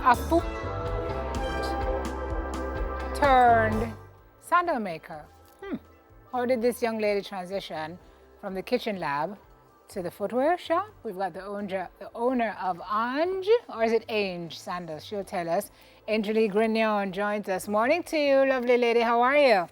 a food turned sandal maker. How did this young lady transition from the kitchen lab to the footwear shop? We've got the owner of Ange, or is it Ange Sandals? She'll tell us. Angelique Grignon joins us. Morning to you, lovely lady. How are you?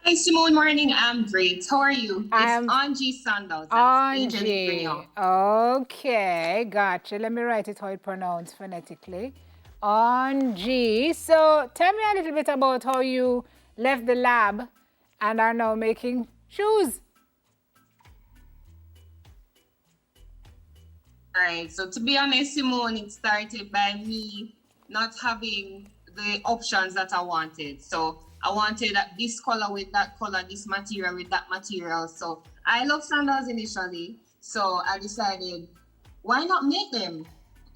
Hi, Simone. Morning. I'm great. How are you? It's Ange Sandals. That's Angelique Grignon. Okay, gotcha. Let me write it how it's pronounced phonetically. Ange. So tell me a little bit about how you left the lab and are now making shoes. All right. So to be honest, Simone, it started by me not having the options that I wanted. So I wanted this color with that color, this material with that material. So I love sandals initially. So I decided, why not make them?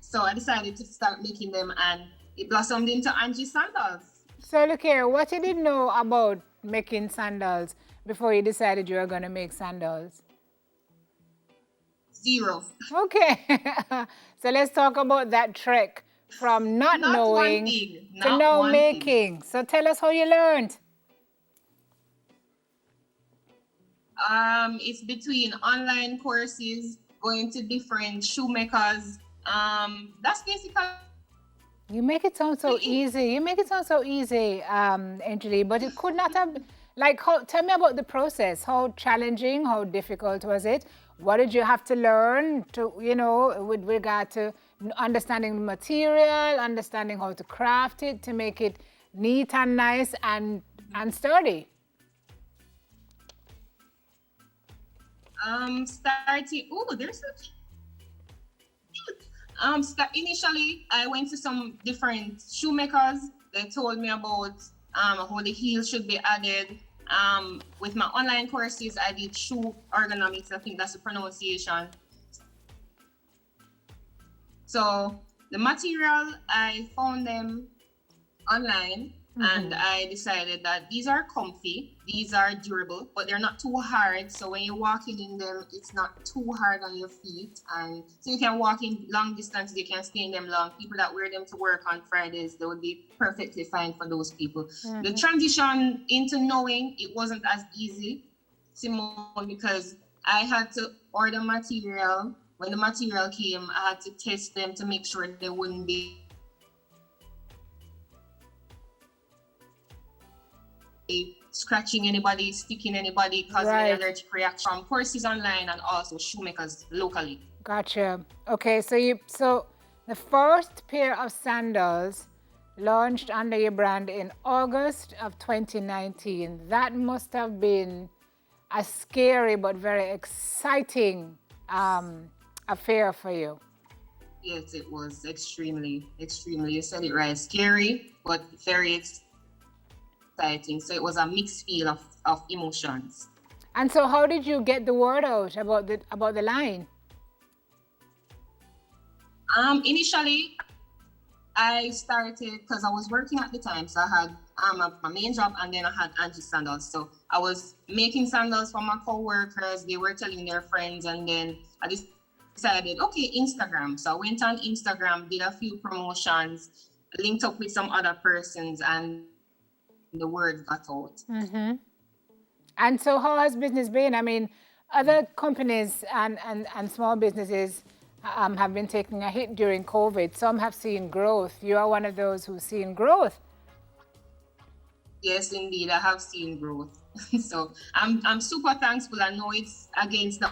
So I decided to start making them, and it blossomed into Ange Sandals. So look here, what you didn't know about making sandals before you decided you were going to make sandals? Zero. Okay. So let's talk about that trek from not knowing to now making. So tell us how you learned. It's between online courses, going to different shoemakers. That's basically. You make it sound so easy. You make it sound so easy, Angelique, but it could not have, like, tell me about the process. How challenging, how difficult was it? What did you have to learn to, with regard to understanding the material, understanding how to craft it to make it neat and nice and sturdy? Initially, I went to some different shoemakers. They told me about how the heels should be added. With my online courses, I did shoe ergonomics. I think that's the pronunciation. So the material, I found them online. And I decided that these are comfy, these are durable, but they're not too hard. So when you're walking in them, it's not too hard on your feet. And so you can walk in long distances, you can stay in them long. People that wear them to work on Fridays, they would be perfectly fine for those people. The transition into knowing it wasn't as easy, Simone, because I had to order material. When the material came, I had to test them to make sure they wouldn't be scratching anybody, sticking anybody, causing an allergic reaction from courses online and also shoemakers locally. Gotcha. Okay, so the first pair of sandals launched under your brand in August of 2019. That must have been a scary but very exciting affair for you. Yes, it was extremely. You said it right. Scary, but very exciting. So it was a mixed feel of emotions. And so how did you get the word out about the line? Initially, I started because I was working at the time. So I had my main job, and then I had Ange Sandals. So I was making sandals for my co-workers. They were telling their friends, and then I decided, okay, Instagram. So I went on Instagram, did a few promotions, linked up with some other persons, and the word got out. And so how has business been? I mean, other companies and small businesses have been taking a hit during COVID. Some have seen growth. You are one of those who's seen growth. Yes, indeed, I have seen growth. So I'm super thankful. I know it's against the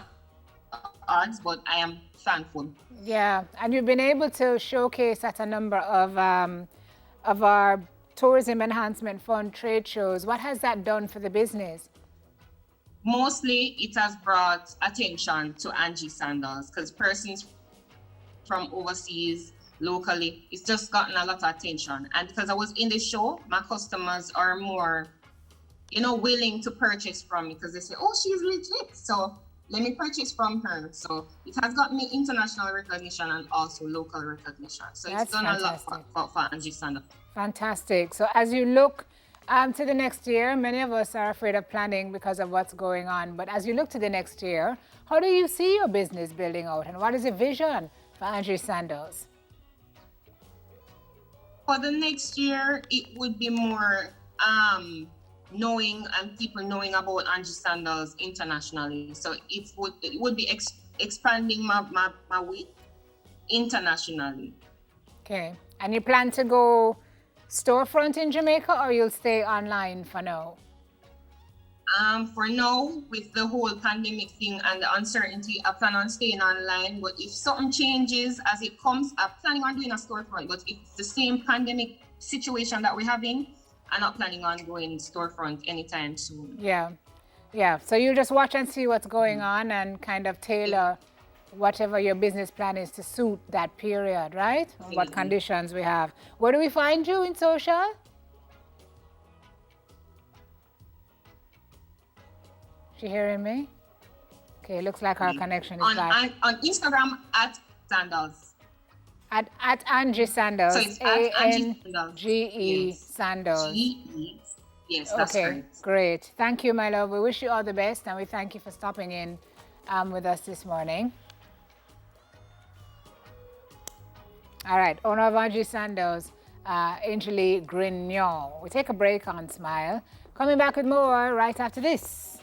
odds, but I am thankful. Yeah, and you've been able to showcase at a number of our Tourism Enhancement Fund trade shows. What has that done for the business? Mostly, it has brought attention to Ange Sandals because persons from overseas, locally, it's just gotten a lot of attention. And because I was in the show, my customers are more, willing to purchase from me because they say, oh, she's legit. So let me purchase from her. So it has got me international recognition and also local recognition. So it's done a lot for Ange Sandals. Fantastic. So as you look To the next year, many of us are afraid of planning because of what's going on. But as you look to the next year, how do you see your business building out? And what is your vision for Ange Sandals? For the next year, it would be more knowing and people knowing about Ange Sandals internationally. So it would be expanding my weight internationally. Okay. And you plan to go storefront in Jamaica, or you'll stay online for now? For now, with the whole pandemic thing and the uncertainty, I plan on staying online. But if something changes as it comes, I'm planning on doing a storefront. But if it's the same pandemic situation that we're having, I'm not planning on going storefront anytime soon. Yeah. Yeah. So you just watch and see what's going on and kind of tailor whatever your business plan is to suit that period, right? And what conditions we have. Where do we find you in social? She hearing me? Okay, looks like our connection is bad. On Instagram at Sandals. At Ange Sandals. So it's at Ange Sandals. G-E Sandals. G-E. Yes, that's Okay, correct. great. Thank you, my love. We wish you all the best, and we thank you for stopping in with us this morning. All right, owner of Ange Sandals, Angeli Grignon. We take a break on Smile. Coming back with more right after this.